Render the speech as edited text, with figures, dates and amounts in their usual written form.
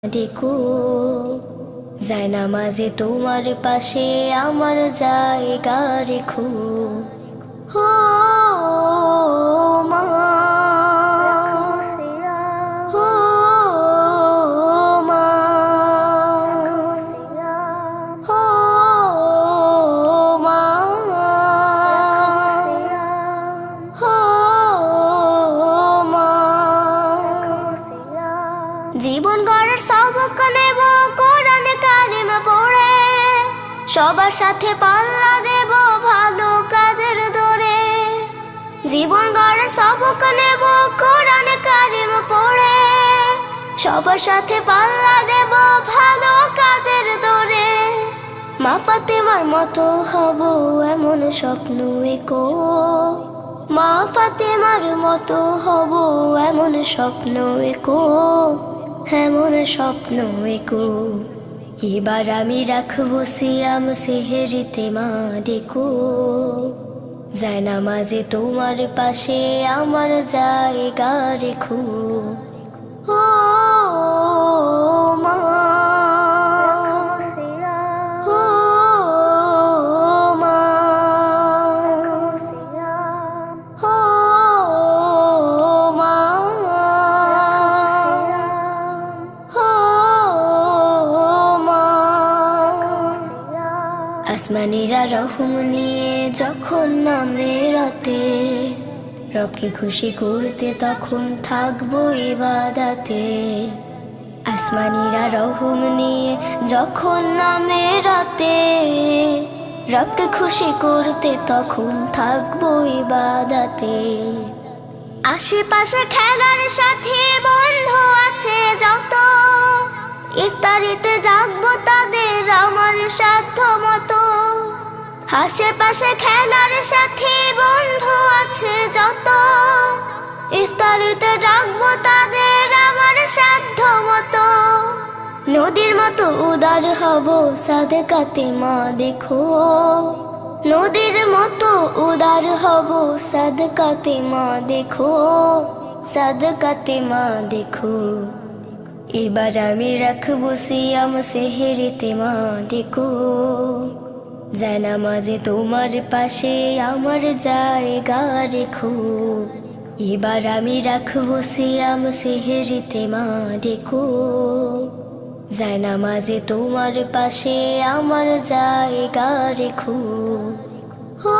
ডেকো জায়নামাজে তোমার পাশে আমার জায়গা রেখো। হো মা, হো মা, হো মা, হো মা। জীবন গড়ার সবক নেব কোরআন কালিম পড়ে, সবার সাথে পাল্লা দেব ভালো কাজের দরে। জীবন গড়ার সবক নেব কোরআন কালিম পড়ে, সবার সাথে পাল্লা দেব ভালো কাজের দরে। মা ফাতেমার মতো হব এমন স্বপ্ন এঁকো, মা ফাতেমার মতো হব এমন স্বপ্ন এঁকো, এমন স্বপ্ন এঁকো। এবার আমি রাখবো সিয়াম সেহেরিতে মা ডেকো, জায়নামাজে তোমার পাশে আমার জায়গা রেখো। ও মা, ও মা, ও মা, ও মা। আসমানিরা রহম নিয়ে যখন নামে রাতে, রবকে খুশি করতে তখন থাকবো ইবাদতে। আসমানিরা রহম নিয়ে যখন নামে রাতে, রবকে খুশি করতে তখন থাকবো ইবাদতে। আশেপাশে খেলার সাথে বন্ধু আছে যত, ইফতারিতে ডাকবো তাদের আমার সাধ্য মতো। আশেপাশে খেলার সাথে বন্ধু আছে যত, ইফতারিতে ডাকবো তাদের আমার সাধ্য মতো। নদীর মতো উদার হব সাদকাতে মা দেখো, নদীর মতো উদার হব সাদকাতে মা দেখো, সাদকাতে মা দেখো। এবার আমি রাখবো সিয়াম সেহেরিতে মা ডেকো, জায়নামাজে তোমার পাশে আমার জায়গা রেখো। এবার আমি রাখবো সিয়াম সেহেরিতে মা ডেকো, জায়নামাজে তোমার পাশে আমার জায়গা রেখো। ও